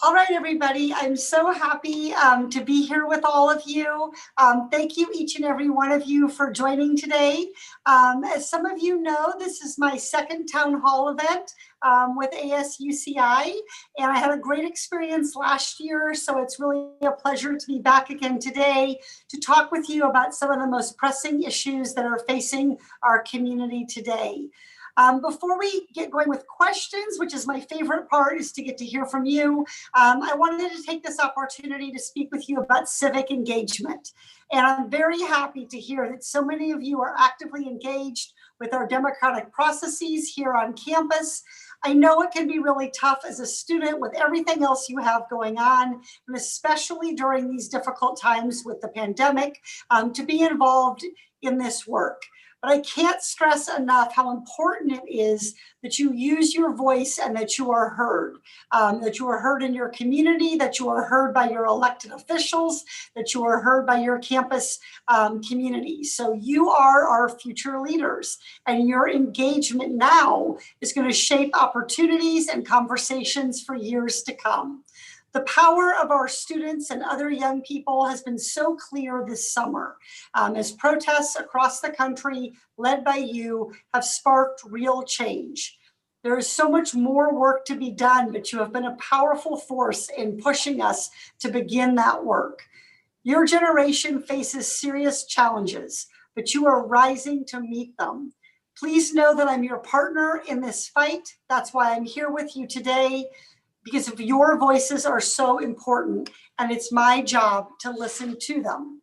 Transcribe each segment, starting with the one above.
All right, everybody, I'm so happy to be here with all of you. Thank you, each and every one of you, for joining today. As some of you know, this is my second town hall event with ASUCI, and I had a great experience last year, so it's really a pleasure to be back again today to talk with you about some of the most pressing issues that are facing our community today. Before we get going with questions, which is my favorite part, is to get to hear from you, I wanted to take this opportunity to speak with you about civic engagement. And I'm very happy to hear that so many of you are actively engaged with our democratic processes here on campus. I know it can be really tough as a student with everything else you have going on, and especially during these difficult times with the pandemic, to be involved in this work. But I can't stress enough how important it is that you use your voice and that you are heard in your community, that you are heard by your elected officials, that you are heard by your campus community. So you are our future leaders, and your engagement now is going to shape opportunities and conversations for years to come. The power of our students and other young people has been so clear this summer as protests across the country, led by you, have sparked real change. There is so much more work to be done, but you have been a powerful force in pushing us to begin that work. Your generation faces serious challenges, but you are rising to meet them. Please know that I'm your partner in this fight. That's why I'm here with you today, because of your voices are so important, and it's my job to listen to them.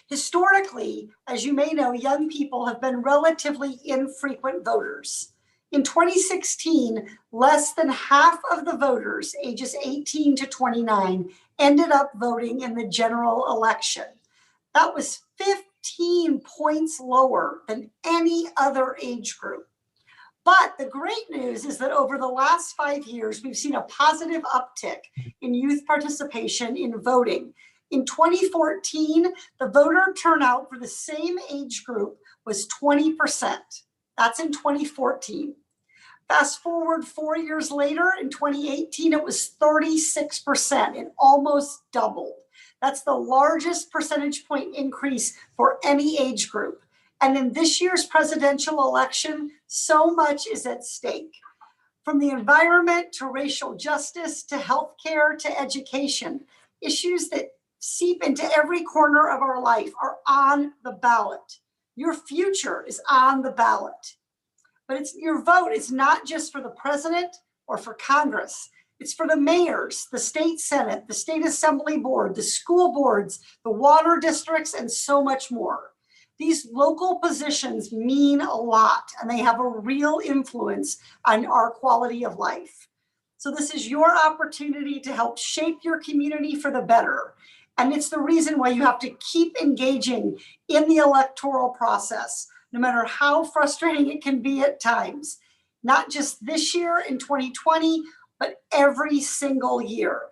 Historically, as you may know, young people have been relatively infrequent voters. In 2016, less than half of the voters ages 18 to 29 ended up voting in the general election. That was 15 points lower than any other age group. But the great news is that over the last 5 years, we've seen a positive uptick in youth participation in voting. In 2014, the voter turnout for the same age group was 20%. That's in 2014. Fast forward 4 years later, in 2018, it was 36%. It almost doubled. That's the largest percentage point increase for any age group. And in this year's presidential election, so much is at stake. From the environment to racial justice to healthcare to education, issues that seep into every corner of our life are on the ballot. Your future is on the ballot. But your vote is not just for the president or for Congress. It's for the mayors, the state senate, the state assembly board, the school boards, the water districts, and so much more. These local positions mean a lot, and they have a real influence on our quality of life. So this is your opportunity to help shape your community for the better. And it's the reason why you have to keep engaging in the electoral process, no matter how frustrating it can be at times. Not just this year in 2020, but every single year.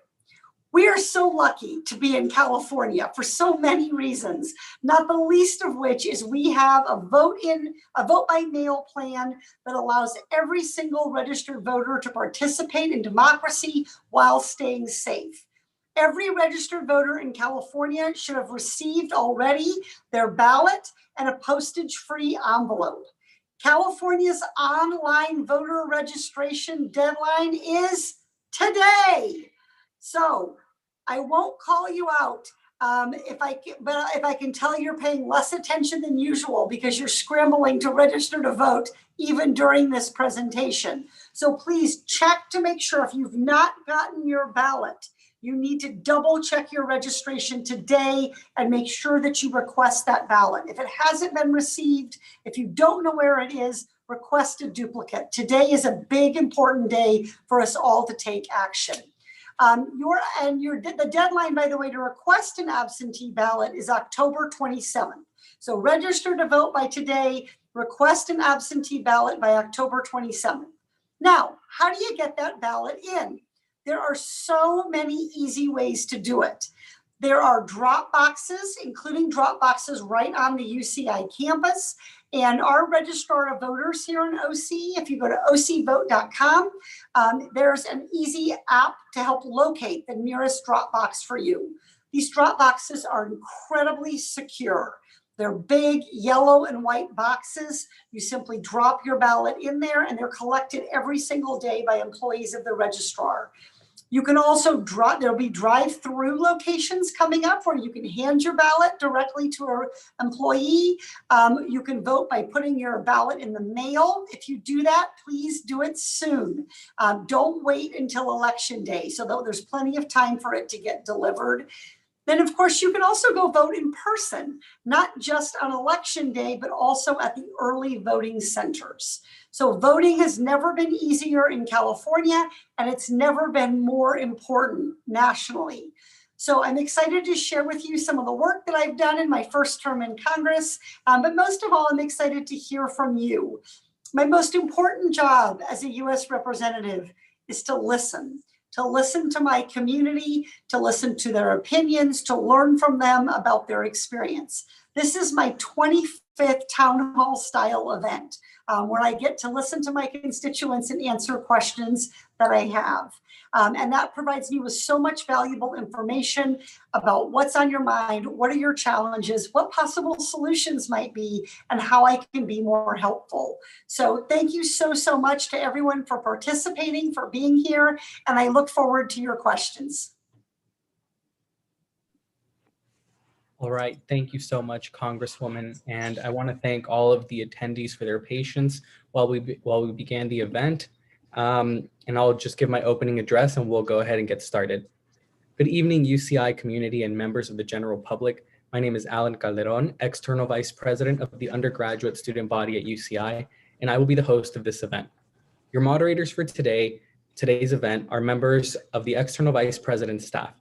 We are so lucky to be in California for so many reasons, not the least of which is we have a vote by mail plan that allows every single registered voter to participate in democracy while staying safe. Every registered voter in California should have received already their ballot and a postage-free envelope. California's online voter registration deadline is today. So I won't call you out if I can tell you're paying less attention than usual because you're scrambling to register to vote even during this presentation. So please check to make sure if you've not gotten your ballot, you need to double check your registration today and make sure that you request that ballot. If it hasn't been received, if you don't know where it is, request a duplicate. Today is a big, important day for us all to take action. The deadline, by the way, to request an absentee ballot is October 27th. So register to vote by today, request an absentee ballot by October 27th. Now, how do you get that ballot in? There are so many easy ways to do it. There are drop boxes, including drop boxes right on the UCI campus. And our registrar of voters here in OC, if you go to ocvote.com, there's an easy app to help locate the nearest drop box for you. These drop boxes are incredibly secure. They're big yellow and white boxes. You simply drop your ballot in there, and they're collected every single day by employees of the registrar. You can also there'll be drive-through locations coming up where you can hand your ballot directly to an employee. You can vote by putting your ballot in the mail. If you do that, please do it soon. Don't wait until election day, so there's plenty of time for it to get delivered. Then, of course, you can also go vote in person, not just on election day, but also at the early voting centers. So voting has never been easier in California, and it's never been more important nationally. So I'm excited to share with you some of the work that I've done in my first term in Congress, but most of all, I'm excited to hear from you. My most important job as a U.S. representative is to listen to my community, to listen to their opinions, to learn from them about their experience. This is my 25th town hall style event where I get to listen to my constituents and answer questions that I have. And that provides me with so much valuable information about what's on your mind, what are your challenges, what possible solutions might be, and how I can be more helpful. So thank you so much to everyone for participating, for being here, and I look forward to your questions. All right, thank you so much, Congresswoman. And I want to thank all of the attendees for their patience while we began the event. And I'll just give my opening address and we'll go ahead and get started. Good evening, UCI community and members of the general public. My name is Alan Calderon, External Vice President of the undergraduate student body at UCI, and I will be the host of this event. Your moderators for today's event are members of the External Vice President staff,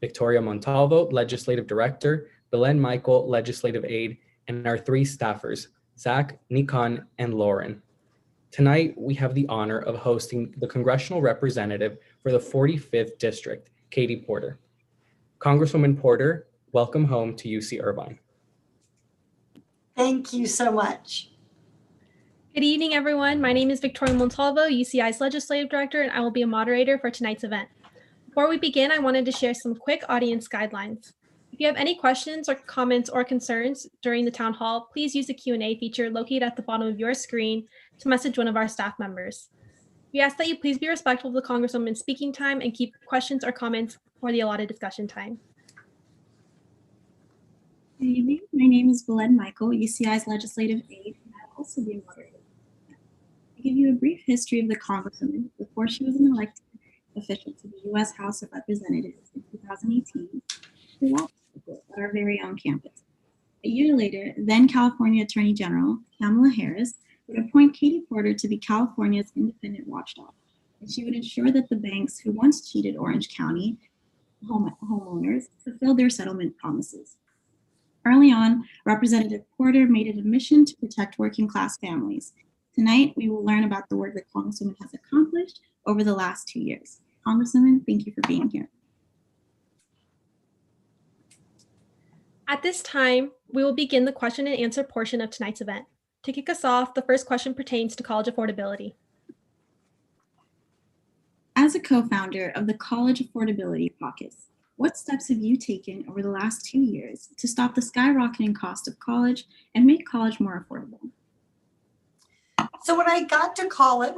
Victoria Montalvo, Legislative Director, Belen Michael, Legislative Aide, and our three staffers, Zach, Nikon, and Lauren. Tonight, we have the honor of hosting the Congressional representative for the 45th District, Katie Porter. Congresswoman Porter, welcome home to UC Irvine. Thank you so much. Good evening, everyone. My name is Victoria Montalvo, UCI's Legislative Director, and I will be a moderator for tonight's event. Before we begin, I wanted to share some quick audience guidelines. If you have any questions or comments or concerns during the town hall, please use the Q&A feature located at the bottom of your screen to message one of our staff members. We ask that you please be respectful of the Congresswoman's speaking time and keep questions or comments for the allotted discussion time. Good evening. My name is Belen Michael, UCI's Legislative Aide, and I'll also be a moderator. To give you a brief history of the Congresswoman, before she was an elected official to the U.S. House of Representatives in 2018, she law school at our very own campus. A year later, then California Attorney General Kamala Harris would appoint Katie Porter to be California's independent watchdog, and she would ensure that the banks who once cheated Orange County homeowners fulfilled their settlement promises. Early on, Representative Porter made it a mission to protect working-class families. Tonight, we will learn about the work that Congresswoman has accomplished over the last 2 years. Congresswoman, thank you for being here. At this time, we will begin the question and answer portion of tonight's event. To kick us off, the first question pertains to college affordability. As a co-founder of the College Affordability Caucus, what steps have you taken over the last 2 years to stop the skyrocketing cost of college and make college more affordable? So when I got to Congress,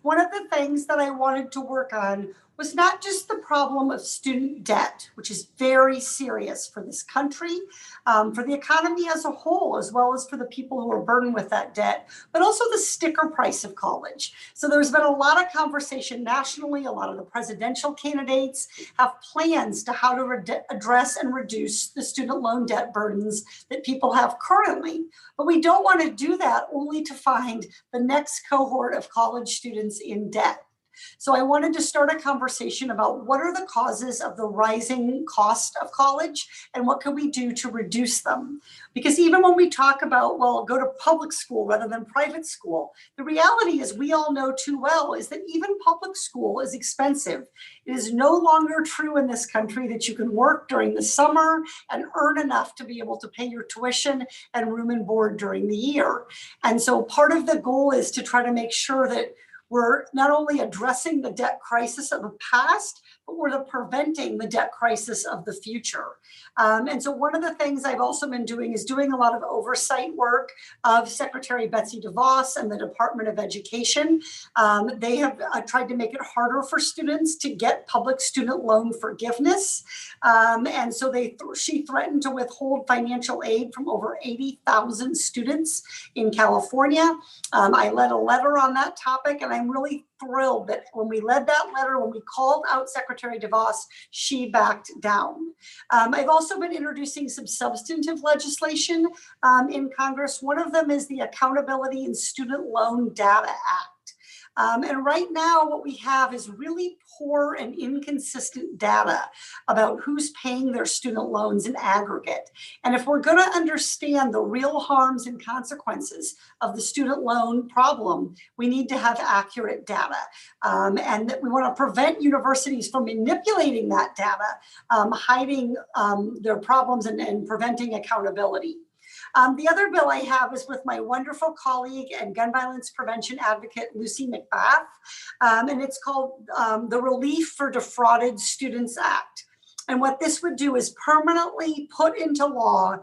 one of the things that I wanted to work on was not just the problem of student debt, which is very serious for this country, for the economy as a whole, as well as for the people who are burdened with that debt, but also the sticker price of college. So there's been a lot of conversation nationally. A lot of the presidential candidates have plans to how to address and reduce the student loan debt burdens that people have currently. But we don't want to do that only to find the next cohort of college students in debt. So I wanted to start a conversation about what are the causes of the rising cost of college and what can we do to reduce them? Because even when we talk about, well, go to public school rather than private school, the reality is we all know too well is that even public school is expensive. It is no longer true in this country that you can work during the summer and earn enough to be able to pay your tuition and room and board during the year. And so part of the goal is to try to make sure that we're not only addressing the debt crisis of the past, but we're preventing the debt crisis of the future. And so one of the things I've also been doing is doing a lot of oversight work of Secretary Betsy DeVos and the Department of Education. They have tried to make it harder for students to get public student loan forgiveness. And so she threatened to withhold financial aid from over 80,000 students in California. I led a letter on that topic, and I'm really thrilled that when we led that letter, when we called out Secretary DeVos, she backed down. I've also been introducing some substantive legislation in Congress. One of them is the Accountability in Student Loan Data Act. And right now, what we have is really poor and inconsistent data about who's paying their student loans in aggregate. And if we're going to understand the real harms and consequences of the student loan problem, we need to have accurate data. And that we want to prevent universities from manipulating that data, hiding their problems and preventing accountability. The other bill I have is with my wonderful colleague and gun violence prevention advocate, Lucy McBath, and it's called the Relief for Defrauded Students Act. And what this would do is permanently put into law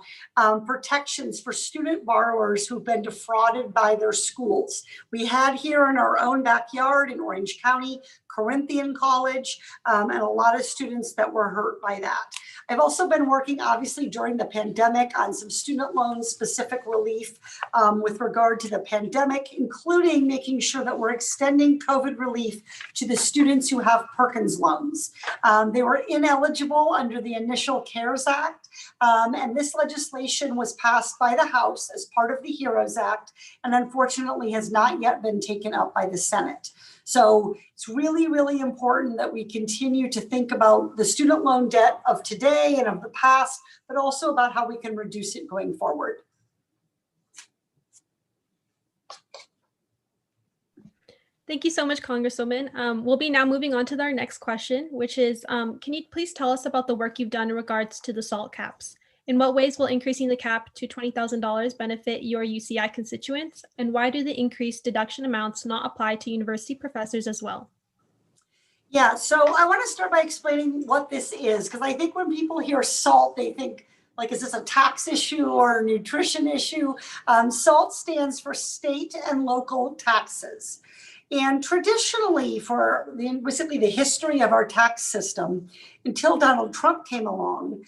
protections for student borrowers who've been defrauded by their schools. We had here in our own backyard in Orange County, Corinthian College, and a lot of students that were hurt by that. I've also been working, obviously, during the pandemic on some student loan specific relief with regard to the pandemic, including making sure that we're extending COVID relief to the students who have Perkins loans. They were ineligible under the initial CARES Act, and this legislation was passed by the House as part of the HEROES Act, and unfortunately has not yet been taken up by the Senate. So it's really, really important that we continue to think about the student loan debt of today and of the past, but also about how we can reduce it going forward. Thank you so much, Congresswoman. We'll be now moving on to our next question, which is, can you please tell us about the work you've done in regards to the SALT caps? In what ways will increasing the cap to $20,000 benefit your UCI constituents? And why do the increased deduction amounts not apply to university professors as well? Yeah, so I want to start by explaining what this is, because I think when people hear SALT, they think, like, is this a tax issue or a nutrition issue? SALT stands for state and local taxes. And traditionally, for basically the history of our tax system, until Donald Trump came along,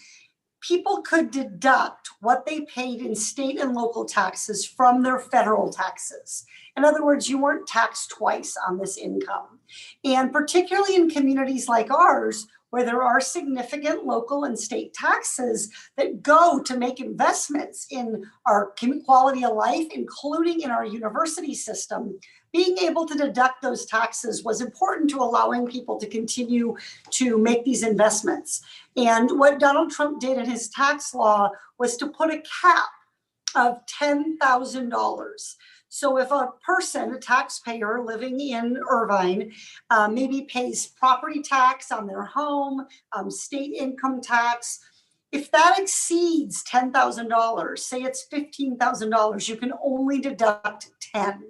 people could deduct what they paid in state and local taxes from their federal taxes. In other words, you weren't taxed twice on this income. And particularly in communities like ours, where there are significant local and state taxes that go to make investments in our quality of life, including in our university system, being able to deduct those taxes was important to allowing people to continue to make these investments. And what Donald Trump did in his tax law was to put a cap of $10,000. So if a person, a taxpayer living in Irvine, maybe pays property tax on their home, state income tax, if that exceeds $10,000, say it's $15,000, you can only deduct 10.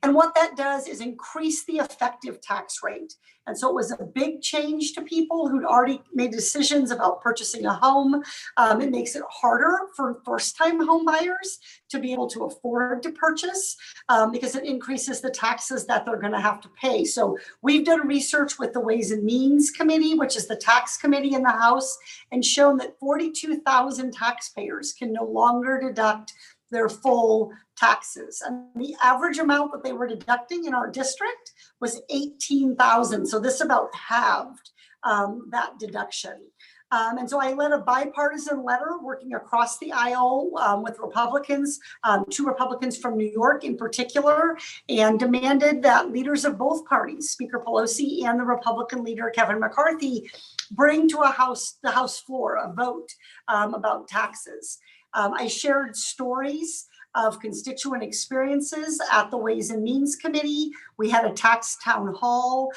And what that does is increase the effective tax rate. And so it was a big change to people who'd already made decisions about purchasing a home. It makes it harder for first-time home buyers to be able to afford to purchase because it increases the taxes that they're going to have to pay. So we've done research with the Ways and Means Committee, which is the tax committee in the House, and shown that 42,000 taxpayers can no longer deduct their full taxes. And the average amount that they were deducting in our district was $18,000. So this about halved that deduction. And so I led a bipartisan letter working across the aisle with Republicans, 2 Republicans from New York in particular, and demanded that leaders of both parties, Speaker Pelosi and the Republican leader Kevin McCarthy, bring to the House floor a vote about taxes. I shared stories of constituent experiences at the Ways and Means Committee. We had a tax town hall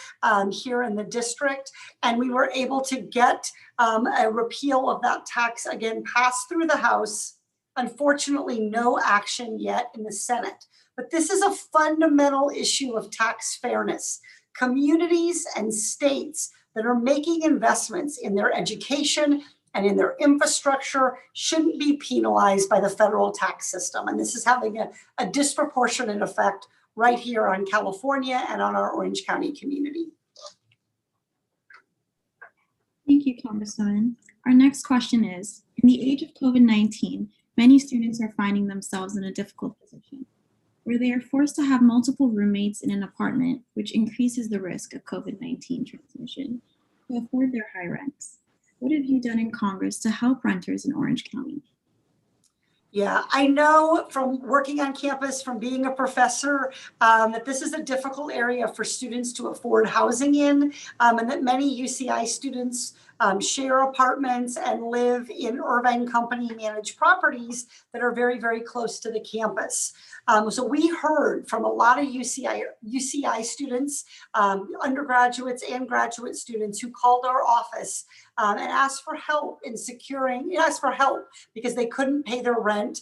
here in the district, and we were able to get a repeal of that tax again passed through the House. Unfortunately, no action yet in the Senate. But this is a fundamental issue of tax fairness. Communities and states that are making investments in their education and in their infrastructure shouldn't be penalized by the federal tax system. And this is having a disproportionate effect right here on California and on our Orange County community. Thank you, Congresswoman. Our next question is, in the age of COVID-19, many students are finding themselves in a difficult position where they are forced to have multiple roommates in an apartment, which increases the risk of COVID-19 transmission, to afford their high rents. What have you done in Congress to help renters in Orange County? Yeah, I know from working on campus, from being a professor, that this is a difficult area for students to afford housing in, and that many UCI students share apartments and live in Irvine company managed properties that are very, very close to the campus. So we heard from a lot of UCI students, undergraduates and graduate students who called our office and asked for help because they couldn't pay their rent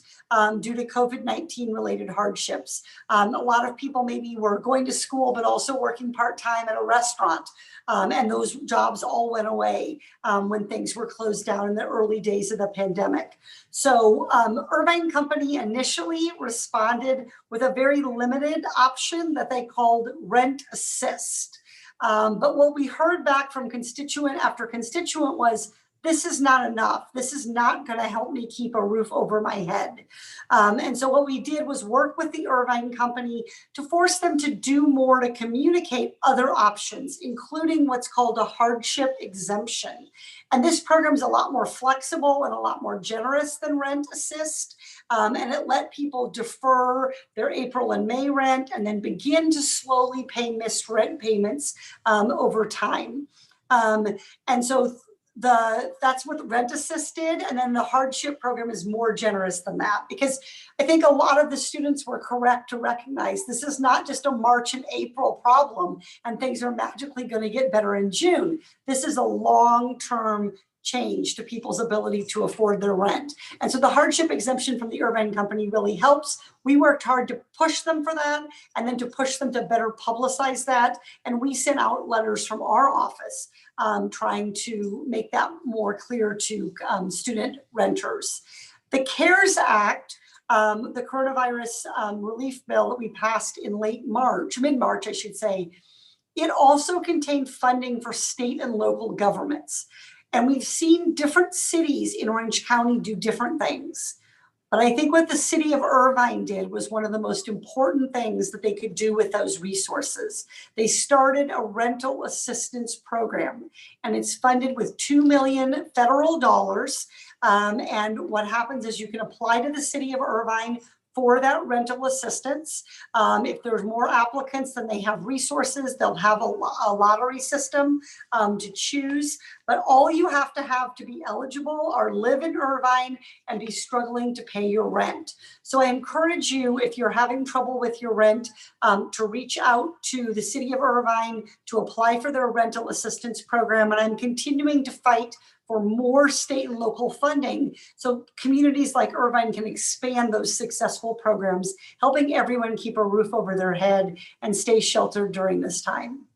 due to COVID-19 related hardships. A lot of people maybe were going to school, but also working part-time at a restaurant. And those jobs all went away when things were closed down in the early days of the pandemic. So Irvine Company initially responded with a very limited option that they called rent assist. But what we heard back from constituent after constituent was, this is not enough. This is not going to help me keep a roof over my head. And so what we did was work with the Irvine Company to force them to do more to communicate other options, including what's called a hardship exemption. And this program is a lot more flexible and a lot more generous than rent assist. And it let people defer their April and May rent and then begin to slowly pay missed rent payments over time. And so that's what rent assist did, and then the hardship program is more generous than that, because I think a lot of the students were correct to recognize this is not just a March and April problem and things are magically going to get better in June. This is a long-term change to people's ability to afford their rent. And so the hardship exemption from the Irvine Company really helps. We worked hard to push them for that and then to push them to better publicize that. And we sent out letters from our office trying to make that more clear to student renters. The CARES Act, the coronavirus relief bill that we passed in mid-March, I should say, it also contained funding for state and local governments. And we've seen different cities in Orange County do different things. But I think what the city of Irvine did was one of the most important things that they could do with those resources. They started a rental assistance program, and it's funded with $2 million federal dollars. And what happens is you can apply to the city of Irvine for that rental assistance. If there's more applicants, then they have resources. They'll have a lottery system to choose. But all you have to be eligible are live in Irvine and be struggling to pay your rent. So I encourage you, if you're having trouble with your rent, to reach out to the city of Irvine to apply for their rental assistance program. And I'm continuing to fight for more state and local funding so communities like Irvine can expand those successful programs, helping everyone keep a roof over their head and stay sheltered during this time.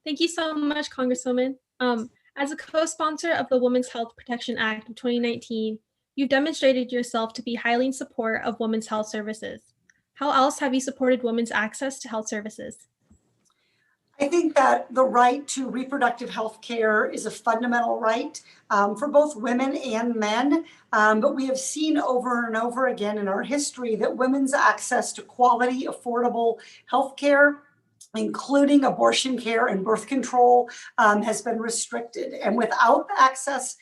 Thank you so much, Congresswoman. As a co-sponsor of the Women's Health Protection Act of 2019, you've demonstrated yourself to be highly in support of women's health services. How else have you supported women's access to health services? I think that the right to reproductive health care is a fundamental right for both women and men. But we have seen over and over again in our history that women's access to quality, affordable health care including abortion care and birth control, has been restricted. And without access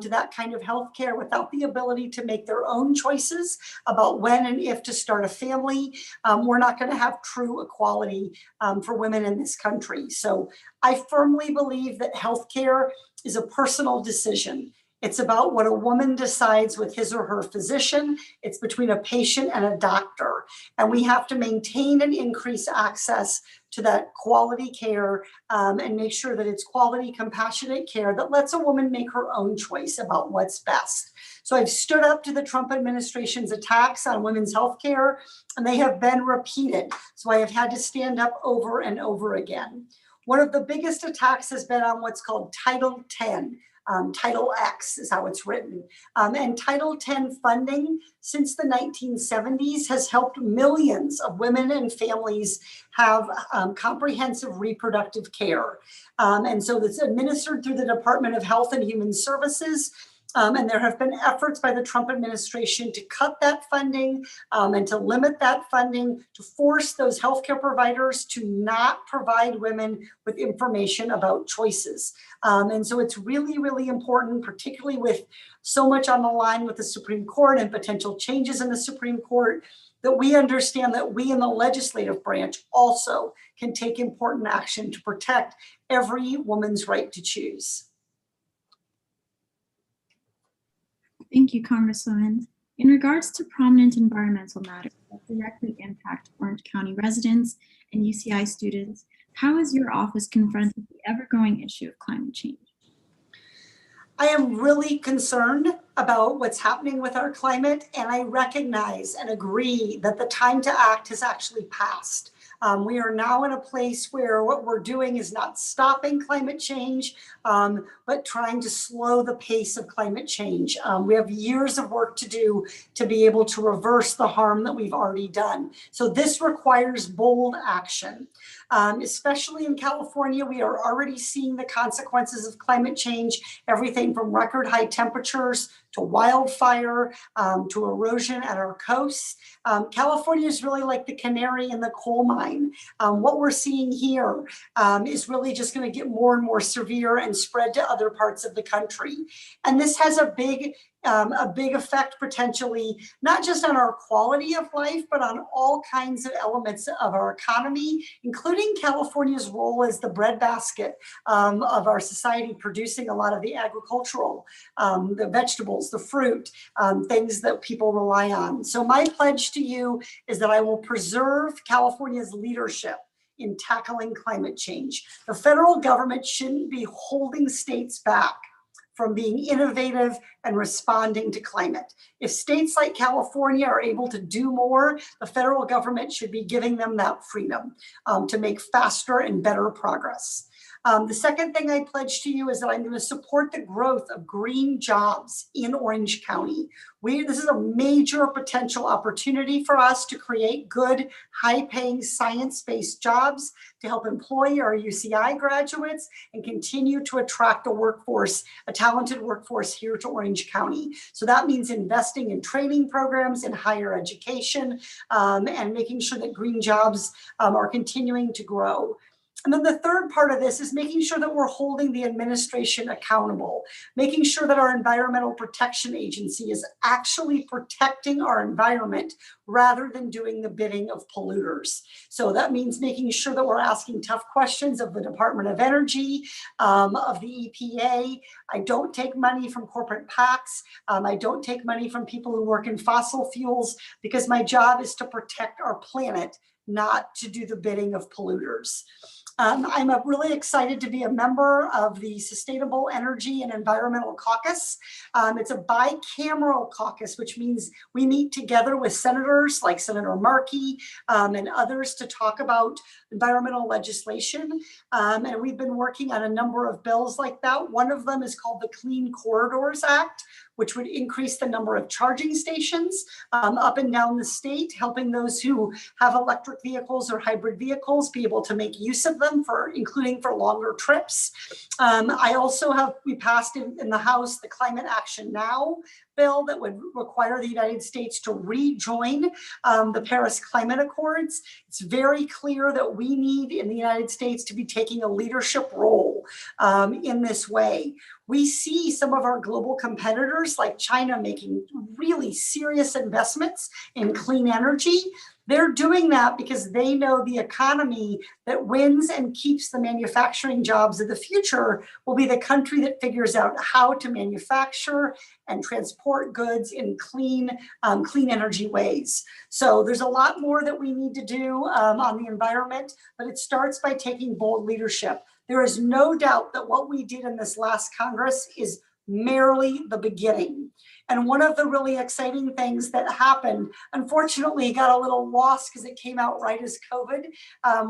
to that kind of health care, without the ability to make their own choices about when and if to start a family, we're not going to have true equality for women in this country. So I firmly believe that health care is a personal decision. It's about what a woman decides with his or her physician. It's between a patient and a doctor. And we have to maintain and increase access to that quality care and make sure that it's quality, compassionate care that lets a woman make her own choice about what's best. So I've stood up to the Trump administration's attacks on women's health care, and they have been repeated. So I have had to stand up over and over again. One of the biggest attacks has been on what's called Title X. Title X is how it's written. And Title X funding since the 1970s has helped millions of women and families have comprehensive reproductive care. And so it's administered through the Department of Health and Human Services. And there have been efforts by the Trump administration to cut that funding and to limit that funding, to force those healthcare providers to not provide women with information about choices. And so it's really, really important, particularly with so much on the line with the Supreme Court and potential changes in the Supreme Court, that we understand that we in the legislative branch also can take important action to protect every woman's right to choose. Thank you, Congresswoman. In regards to prominent environmental matters that directly impact Orange County residents and UCI students, how is your office confronted the ever-growing issue of climate change? I am really concerned about what's happening with our climate, and I recognize and agree that the time to act has actually passed. We are now in a place where what we're doing is not stopping climate change, but trying to slow the pace of climate change. We have years of work to do to be able to reverse the harm that we've already done. So this requires bold action. Especially in California, we are already seeing the consequences of climate change, everything from record high temperatures to wildfire, to erosion at our coasts. California is really like the canary in the coal mine. What we're seeing here is really just going to get more and more severe and spread to other parts of the country. And this has a big effect potentially, not just on our quality of life, but on all kinds of elements of our economy, including California's role as the breadbasket of our society, producing a lot of the agricultural, the vegetables, the fruit, things that people rely on. So my pledge to you is that I will preserve California's leadership in tackling climate change. The federal government shouldn't be holding states back from being innovative and responding to climate. If states like California are able to do more, the federal government should be giving them that freedom to make faster and better progress. The second thing I pledge to you is that I'm going to support the growth of green jobs in Orange County. This is a major potential opportunity for us to create good, high-paying, science-based jobs to help employ our UCI graduates and continue to attract a talented workforce here to Orange County. So that means investing in training programs in higher education and making sure that green jobs are continuing to grow. And then the third part of this is making sure that we're holding the administration accountable, making sure that our Environmental Protection Agency is actually protecting our environment rather than doing the bidding of polluters. So that means making sure that we're asking tough questions of the Department of Energy, of the EPA. I don't take money from corporate PACs. I don't take money from people who work in fossil fuels, because my job is to protect our planet, not to do the bidding of polluters. I'm really excited to be a member of the Sustainable Energy and Environmental Caucus. It's a bicameral caucus, which means we meet together with senators like Senator Markey and others to talk about environmental legislation. And we've been working on a number of bills like that. One of them is called the Clean Corridors Act, which would increase the number of charging stations up and down the state, helping those who have electric vehicles or hybrid vehicles be able to make use of them, including for longer trips. We passed in the House the Climate Action Now bill that would require the United States to rejoin the Paris Climate Accords. It's very clear that we need in the United States to be taking a leadership role in this way. We see some of our global competitors like China making really serious investments in clean energy. They're doing that because they know the economy that wins and keeps the manufacturing jobs of the future will be the country that figures out how to manufacture and transport goods in clean energy ways. So there's a lot more that we need to do on the environment, but it starts by taking bold leadership. There is no doubt that what we did in this last Congress is merely the beginning. And one of the really exciting things that happened, unfortunately got a little lost because it came out right as COVID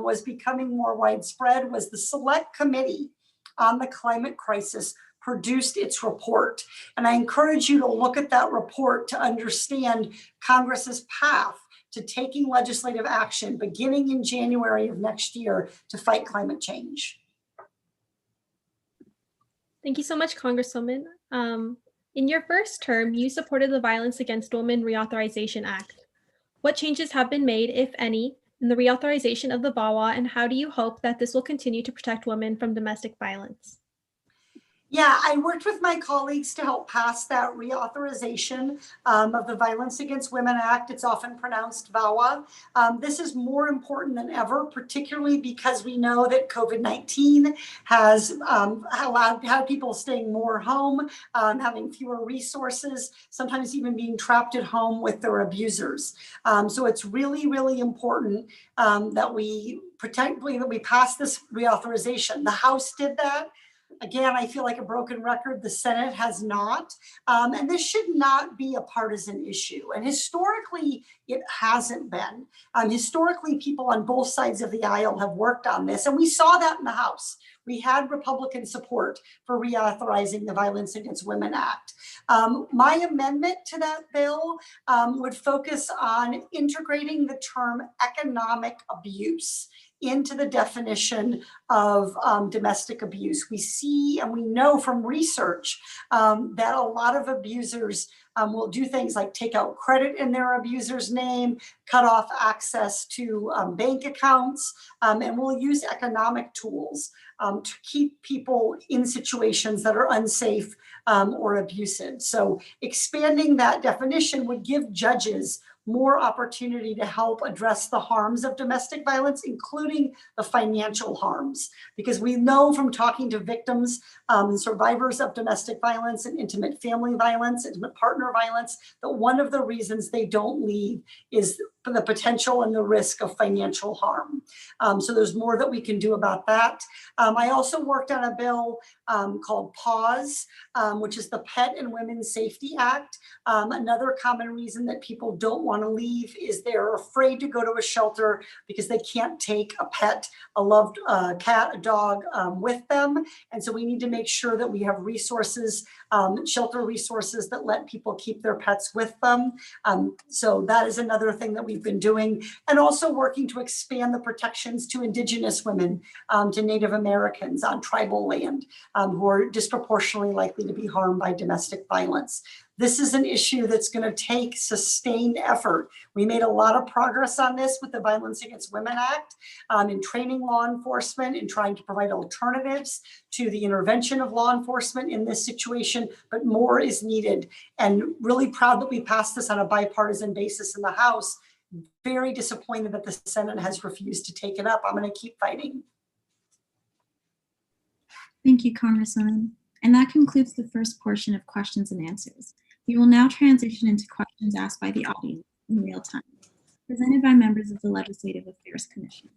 was becoming more widespread, was the Select Committee on the Climate Crisis produced its report. And I encourage you to look at that report to understand Congress's path to taking legislative action beginning in January of next year to fight climate change. Thank you so much, Congresswoman. In your first term, you supported the Violence Against Women Reauthorization Act. What changes have been made, if any, in the reauthorization of the VAWA, and how do you hope that this will continue to protect women from domestic violence? Yeah, I worked with my colleagues to help pass that reauthorization of the Violence Against Women Act. It's often pronounced VAWA. This is more important than ever, particularly because we know that COVID-19 has had people staying more home, having fewer resources, sometimes even being trapped at home with their abusers. So it's really, really important that we pass this reauthorization. The House did that. Again, I feel like a broken record. The Senate has not. And this should not be a partisan issue. And historically, it hasn't been. Historically, people on both sides of the aisle have worked on this. And we saw that in the House. We had Republican support for reauthorizing the Violence Against Women Act. My amendment to that bill would focus on integrating the term economic abuse into the definition of domestic abuse. We see and we know from research that a lot of abusers will do things like take out credit in their abuser's name, cut off access to bank accounts, and will use economic tools to keep people in situations that are unsafe or abusive. So expanding that definition would give judges more opportunity to help address the harms of domestic violence, including the financial harms. Because we know from talking to victims and survivors of domestic violence and intimate family violence, intimate partner violence, that one of the reasons they don't leave is the potential and the risk of financial harm. So there's more that we can do about that. I also worked on a bill called PAWS, which is the Pet and Women's Safety Act. Another common reason that people don't want to leave is they're afraid to go to a shelter because they can't take a pet, a loved cat, a dog with them. And so we need to make sure that we have resources, shelter resources that let people keep their pets with them. So that is another thing that we've been doing, and also working to expand the protections to Indigenous women, to Native Americans on tribal land who are disproportionately likely to be harmed by domestic violence. This is an issue that's going to take sustained effort. We made a lot of progress on this with the Violence Against Women Act in training law enforcement and trying to provide alternatives to the intervention of law enforcement in this situation, but more is needed. And really proud that we passed this on a bipartisan basis in the House. Very disappointed that the Senate has refused to take it up. I'm going to keep fighting. Thank you, Congresswoman. And that concludes the first portion of questions and answers. We will now transition into questions asked by the audience in real time, presented by members of the Legislative Affairs Commission.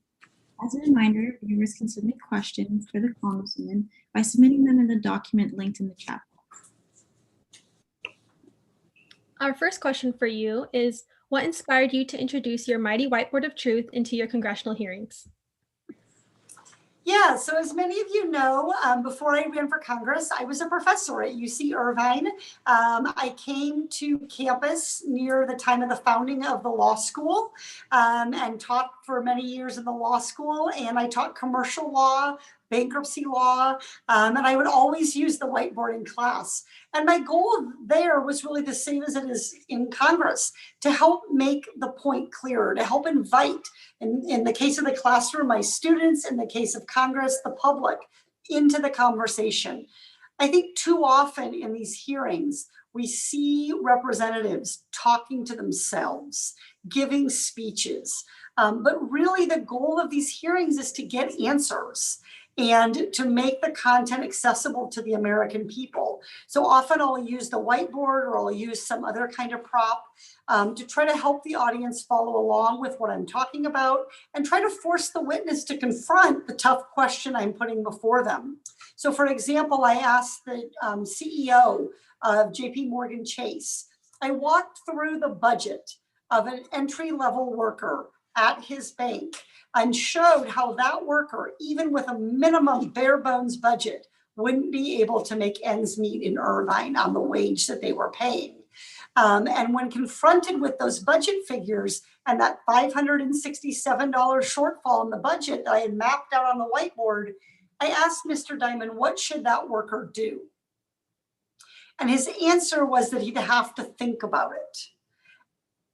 As a reminder, viewers can submit questions for the Congresswoman by submitting them in the document linked in the chat box. Our first question for you is, what inspired you to introduce your mighty whiteboard of truth into your congressional hearings? Yeah, so as many of you know, before I ran for Congress, I was a professor at UC Irvine. I came to campus near the time of the founding of the law school and taught for many years in the law school. And I taught commercial law, bankruptcy law, and I would always use the whiteboard in class. And my goal there was really the same as it is in Congress, to help make the point clearer, to help invite, in the case of the classroom, my students, in the case of Congress, the public, into the conversation. I think too often in these hearings, we see representatives talking to themselves, giving speeches, but really the goal of these hearings is to get answers and to make the content accessible to the American people. So often I'll use the whiteboard or I'll use some other kind of prop to try to help the audience follow along with what I'm talking about and try to force the witness to confront the tough question I'm putting before them. So for example, I asked the CEO of JP Morgan Chase, I walked through the budget of an entry-level worker at his bank and showed how that worker, even with a minimum bare bones budget, wouldn't be able to make ends meet in Irvine on the wage that they were paying. And when confronted with those budget figures and that $567 shortfall in the budget that I had mapped out on the whiteboard, I asked Mr. Diamond, what should that worker do? And his answer was that he'd have to think about it.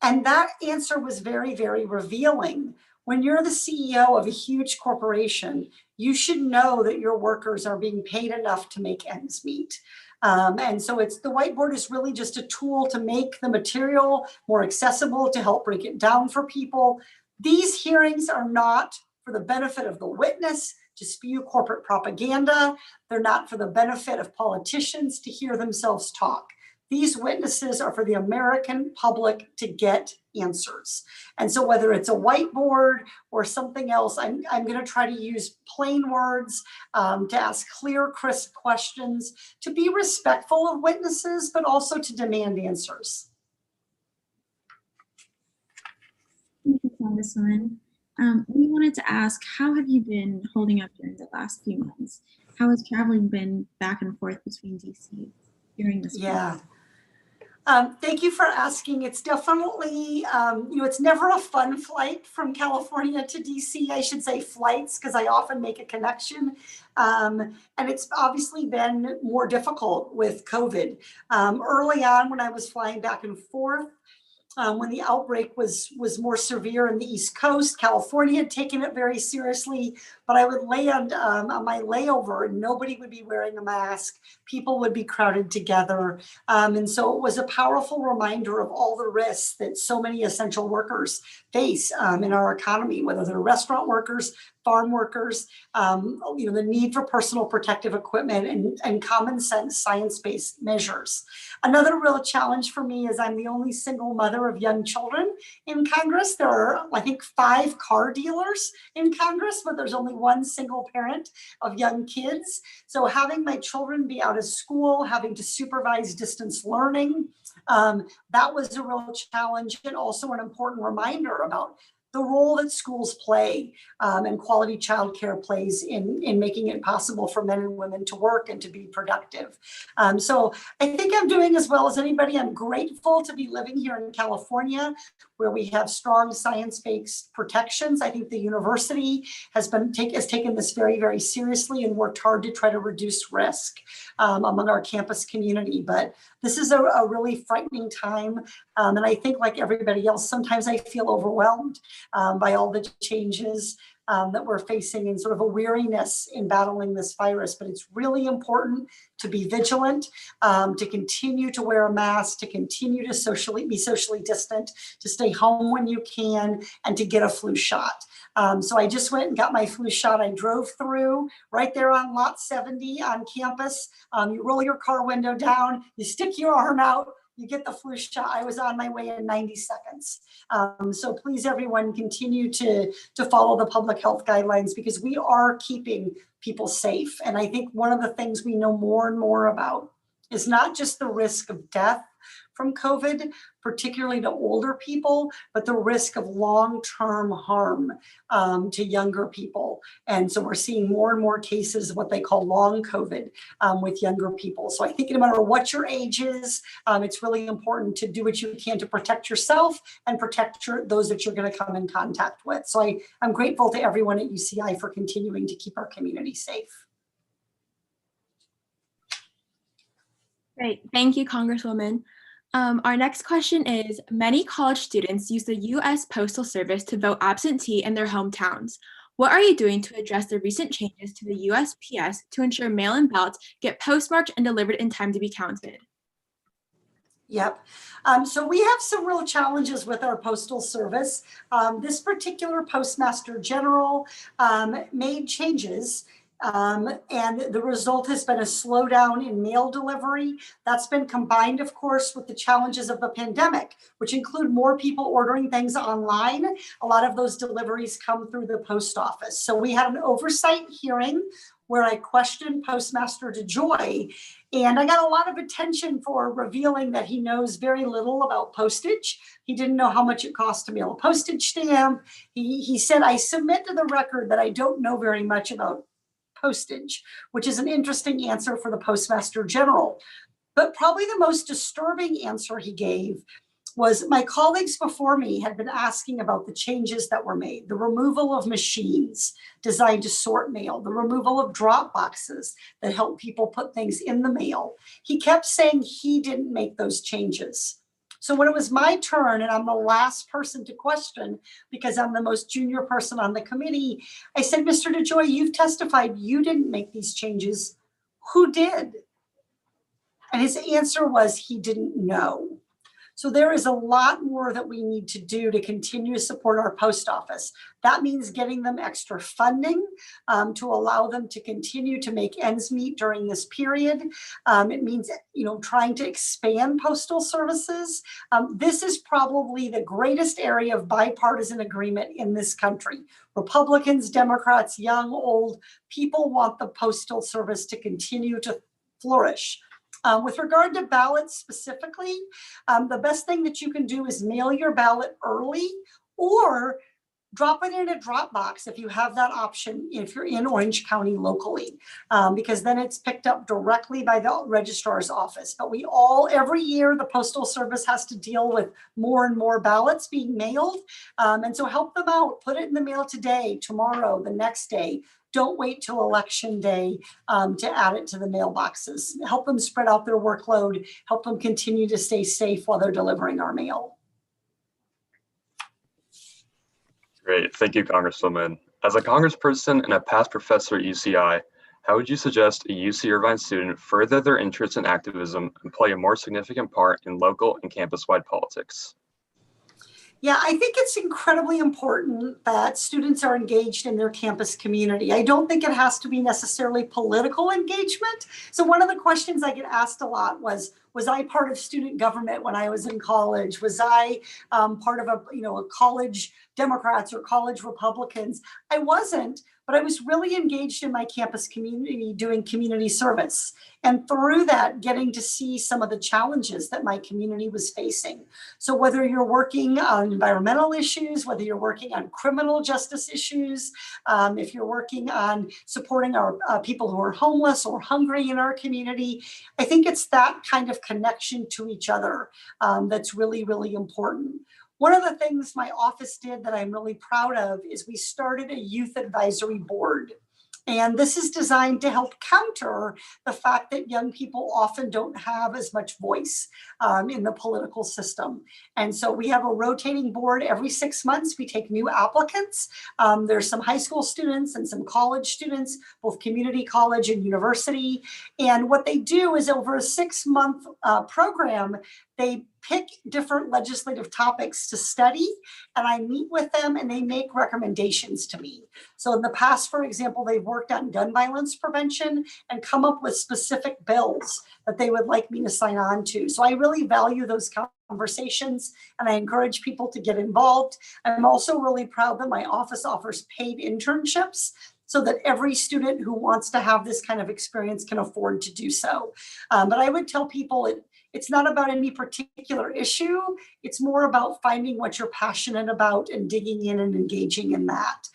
And that answer was very, very revealing. When you're the CEO of a huge corporation, you should know that your workers are being paid enough to make ends meet. And so the whiteboard is really just a tool to make the material more accessible, to help break it down for people. These hearings are not for the benefit of the witness to spew corporate propaganda. They're not for the benefit of politicians to hear themselves talk. These witnesses are for the American public to get answers. And so whether it's a whiteboard or something else, I'm going to try to use plain words, to ask clear, crisp questions, to be respectful of witnesses, but also to demand answers. Thank you, Congresswoman. We wanted to ask, how have you been holding up during the last few months? How has traveling been back and forth between DC during this? Yeah. Thank you for asking. It's definitely, it's never a fun flight from California to DC. I should say flights, because I often make a connection. And it's obviously been more difficult with COVID. Early on, when I was flying back and forth, when the outbreak was more severe in the East Coast, California had taken it very seriously, but I would land on my layover and nobody would be wearing a mask. People would be crowded together. And so it was a powerful reminder of all the risks that so many essential workers face in our economy, whether they're restaurant workers, farm workers, the need for personal protective equipment and common sense science-based measures. Another real challenge for me is I'm the only single mother of young children in Congress. There are, I think, 5 car dealers in Congress, but there's only one single parent of young kids. So having my children be out of school, having to supervise distance learning, that was a real challenge and also an important reminder about the role that schools play and quality childcare plays in making it possible for men and women to work and to be productive. So I think I'm doing as well as anybody. I'm grateful to be living here in California, where we have strong science-based protections. I think the university has taken this very, very seriously and worked hard to try to reduce risk among our campus community. But this is a really frightening time. And I think, like everybody else, sometimes I feel overwhelmed by all the changes that we're facing and sort of a weariness in battling this virus. But it's really important to be vigilant, to continue to wear a mask, to continue to be socially distant, to stay home when you can, and to get a flu shot. So I just went and got my flu shot. I drove through right there on lot 70 on campus. You roll your car window down, you stick your arm out, you get the flu shot. I was on my way in 90 seconds. So please, everyone, continue to follow the public health guidelines, because we are keeping people safe. And I think one of the things we know more and more about is not just the risk of death, from COVID, particularly to older people, but the risk of long-term harm to younger people. And so we're seeing more and more cases of what they call long COVID with younger people. So I think no matter what your age is, it's really important to do what you can to protect yourself and protect those that you're going to come in contact with. So I'm grateful to everyone at UCI for continuing to keep our community safe. Great. Thank you, Congresswoman. Our next question is, many college students use the U.S. Postal Service to vote absentee in their hometowns. What are you doing to address the recent changes to the USPS to ensure mail-in ballots get postmarked and delivered in time to be counted? Yep. So we have some real challenges with our Postal Service. This particular Postmaster General made changes, and the result has been a slowdown in mail delivery. That's been combined, of course, with the challenges of the pandemic, which include more people ordering things online. A lot of those deliveries come through the post office. So we had an oversight hearing where I questioned Postmaster DeJoy, and I got a lot of attention for revealing that he knows very little about postage. He didn't know how much it costs to mail a postage stamp. He said, I submit to the record that I don't know very much about postage, which is an interesting answer for the Postmaster General. But probably the most disturbing answer he gave was, my colleagues before me had been asking about the changes that were made, the removal of machines designed to sort mail, the removal of drop boxes that help people put things in the mail. He kept saying he didn't make those changes. So when it was my turn, and I'm the last person to question because I'm the most junior person on the committee, I said, Mr. DeJoy, you've testified you didn't make these changes. Who did? And his answer was he didn't know. So there is a lot more that we need to do to continue to support our post office. That means getting them extra funding to allow them to continue to make ends meet during this period. It means, trying to expand postal services. This is probably the greatest area of bipartisan agreement in this country. Republicans, Democrats, young, old, people want the postal service to continue to flourish. With regard to ballots specifically, the best thing that you can do is mail your ballot early or drop it in a drop box if you have that option if you're in Orange County locally, because then it's picked up directly by the registrar's office. But every year, the Postal Service has to deal with more and more ballots being mailed. And so help them out, put it in the mail today, tomorrow, the next day. Don't wait till election day to add it to the mailboxes. Help them spread out their workload, help them continue to stay safe while they're delivering our mail. Great, thank you, Congresswoman. As a congressperson and a past professor at UCI, how would you suggest a UC Irvine student further their interest in activism and play a more significant part in local and campus-wide politics? Yeah, I think it's incredibly important that students are engaged in their campus community. I don't think it has to be necessarily political engagement. So one of the questions I get asked a lot was I part of student government when I was in college? Was I part of a college Democrats or college Republicans? I wasn't, but I was really engaged in my campus community doing community service. And through that, getting to see some of the challenges that my community was facing. So whether you're working on environmental issues, whether you're working on criminal justice issues, if you're working on supporting our people who are homeless or hungry in our community, I think it's that kind of connection to each other that's really, really important. One of the things my office did that I'm really proud of is we started a youth advisory board. And this is designed to help counter the fact that young people often don't have as much voice in the political system. And so we have a rotating board every 6 months. We take new applicants. There's some high school students and some college students, both community college and university. And what they do is over a 6-month program, they pick different legislative topics to study, and I meet with them and they make recommendations to me. So in the past, for example, they've worked on gun violence prevention and come up with specific bills that they would like me to sign on to. So I really value those conversations and I encourage people to get involved. I'm also really proud that my office offers paid internships so that every student who wants to have this kind of experience can afford to do so. But I would tell people It's not about any particular issue. It's more about finding what you're passionate about and digging in and engaging in that.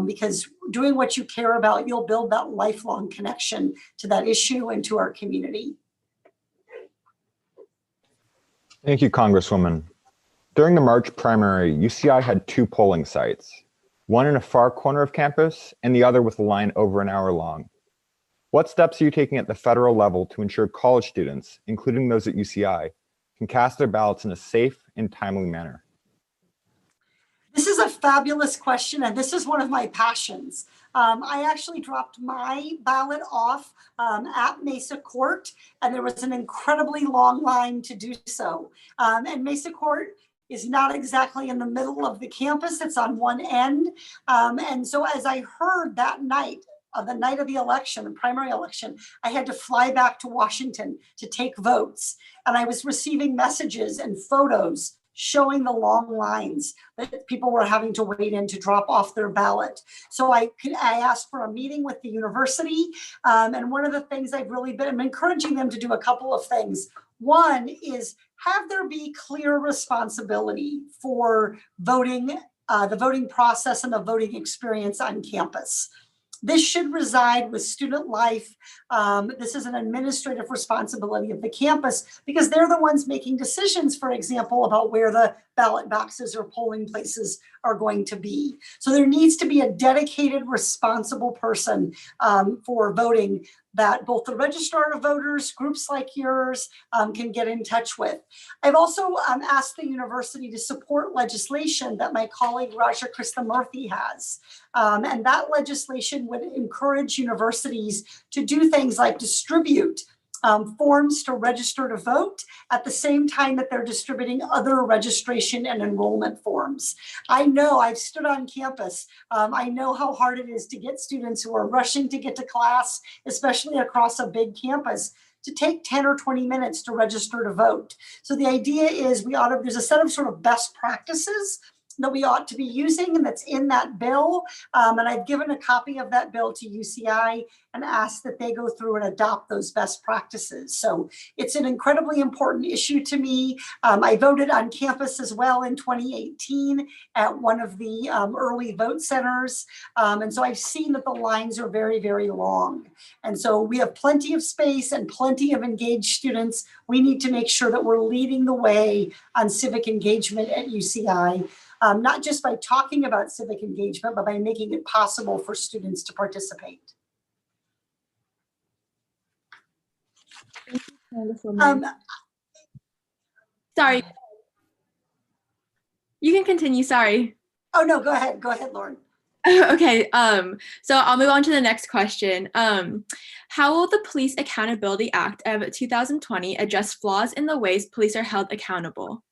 Because doing what you care about, you'll build that lifelong connection to that issue and to our community. Thank you, Congresswoman. During the March primary, UCI had 2 polling sites, one in a far corner of campus and the other with a line over an hour long. What steps are you taking at the federal level to ensure college students, including those at UCI, can cast their ballots in a safe and timely manner? This is a fabulous question, and this is one of my passions. I actually dropped my ballot off at Mesa Court, and there was an incredibly long line to do so. And Mesa Court is not exactly in the middle of the campus, it's on one end. And so as I heard that night, the night of the election, the primary election, I had to fly back to Washington to take votes. And I was receiving messages and photos showing the long lines that people were having to wait in to drop off their ballot. So I asked for a meeting with the university. And one of the things I'm encouraging them to do a couple of things. One is have there be clear responsibility for voting, the voting process and the voting experience on campus. This should reside with student life. This is an administrative responsibility of the campus because they're the ones making decisions, for example, about where the ballot boxes or polling places are going to be. So there needs to be a dedicated, responsible person for voting that both the registrar of voters, groups like yours can get in touch with. I've also asked the university to support legislation that my colleague Raja Krishnamurthy has. And that legislation would encourage universities to do things like distribute forms to register to vote at the same time that they're distributing other registration and enrollment forms. I know, I've stood on campus. I know how hard it is to get students who are rushing to get to class, especially across a big campus, to take 10 or 20 minutes to register to vote. So the idea is there's a set of sort of best practices that we ought to be using, and that's in that bill. And I've given a copy of that bill to UCI and asked that they go through and adopt those best practices. So it's an incredibly important issue to me. I voted on campus as well in 2018 at one of the early vote centers. And so I've seen that the lines are very, very long. And so we have plenty of space and plenty of engaged students. We need to make sure that we're leading the way on civic engagement at UCI. Not just by talking about civic engagement, but by making it possible for students to participate. Sorry. You can continue, sorry. Oh no, go ahead, Lauren. Okay, so I'll move on to the next question. How will the Police Accountability Act of 2020 address flaws in the ways police are held accountable?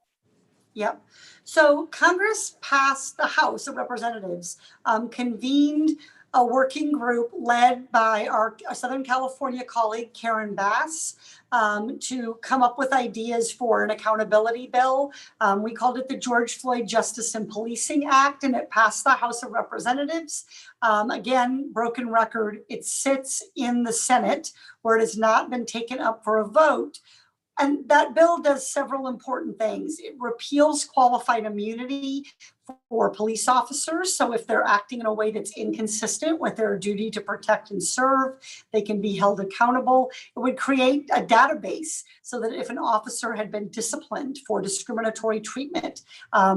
Yep. So Congress passed, the House of Representatives convened a working group led by our Southern California colleague, Karen Bass, to come up with ideas for an accountability bill. We called it the George Floyd Justice and Policing Act, and it passed the House of Representatives. Again, broken record, it sits in the Senate where it has not been taken up for a vote. And that bill does several important things. It repeals qualified immunity for police officers. So if they're acting in a way that's inconsistent with their duty to protect and serve, they can be held accountable. It would create a database so that if an officer had been disciplined for discriminatory treatment,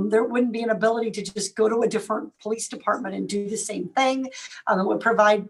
there wouldn't be an ability to just go to a different police department and do the same thing. It would provide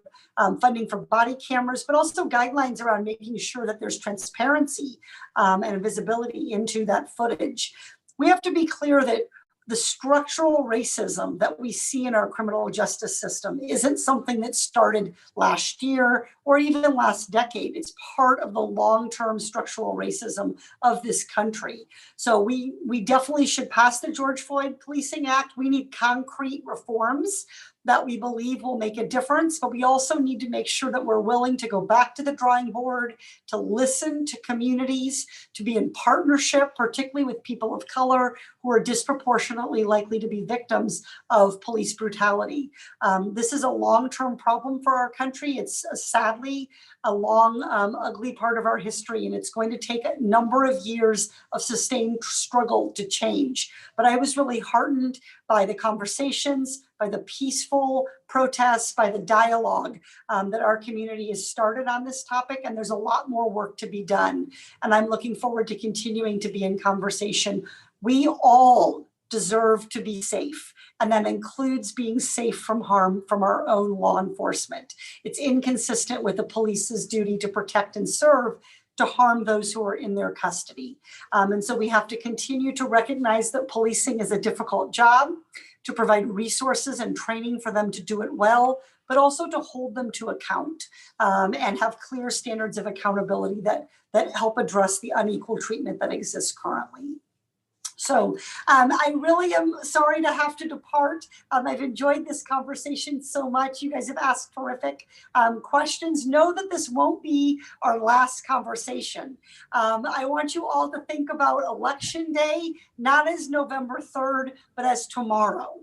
funding for body cameras, but also guidelines around making sure that there's transparency and visibility into that footage. We have to be clear that the structural racism that we see in our criminal justice system isn't something that started last year or even last decade. It's part of the long-term structural racism of this country. So we definitely should pass the George Floyd Policing Act. We need concrete reforms that we believe will make a difference, but we also need to make sure that we're willing to go back to the drawing board, to listen to communities, to be in partnership, particularly with people of color who are disproportionately likely to be victims of police brutality. This is a long-term problem for our country. It's sadly a long, ugly part of our history, and it's going to take a number of years of sustained struggle to change. But I was really heartened by the conversations, by the peaceful protests, by the dialogue that our community has started on this topic, and there's a lot more work to be done. And I'm looking forward to continuing to be in conversation. We all deserve to be safe, and that includes being safe from harm from our own law enforcement. It's inconsistent with the police's duty to protect and serve to harm those who are in their custody. And so we have to continue to recognize that policing is a difficult job, to provide resources and training for them to do it well, but also to hold them to account and have clear standards of accountability that help address the unequal treatment that exists currently. So I really am sorry to have to depart. I've enjoyed this conversation so much. You guys have asked terrific questions. Know that this won't be our last conversation. I want you all to think about Election Day, not as November 3rd, but as tomorrow.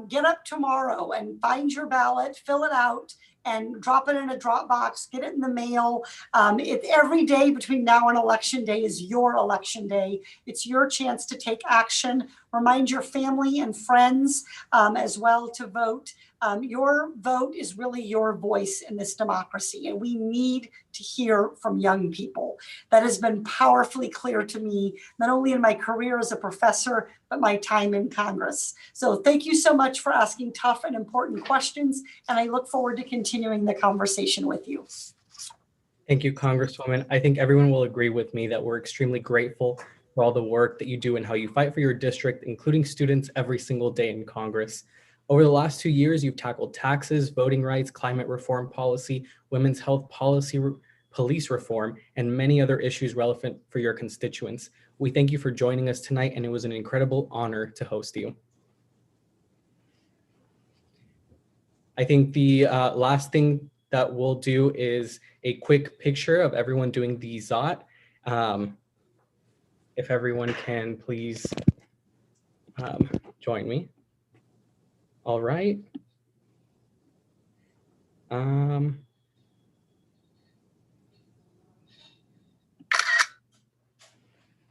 Get up tomorrow and find your ballot, fill it out, and drop it in a drop box, get it in the mail. Every day between now and Election Day is your election day. It's your chance to take action. Remind your family and friends as well to vote. Your vote is really your voice in this democracy, and we need to hear from young people. That has been powerfully clear to me, not only in my career as a professor, but my time in Congress. So thank you so much for asking tough and important questions, and I look forward to continuing the conversation with you. Thank you, Congresswoman. I think everyone will agree with me that we're extremely grateful for all the work that you do and how you fight for your district, including students every single day in Congress. Over the last 2 years, you've tackled taxes, voting rights, climate reform policy, women's health policy, police reform, and many other issues relevant for your constituents. We thank you for joining us tonight, and it was an incredible honor to host you. I think the last thing that we'll do is a quick picture of everyone doing the Zot. If everyone can please join me. All right.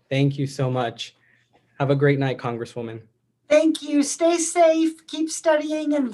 Thank you so much. Have a great night, Congresswoman. Thank you. Stay safe, keep studying, and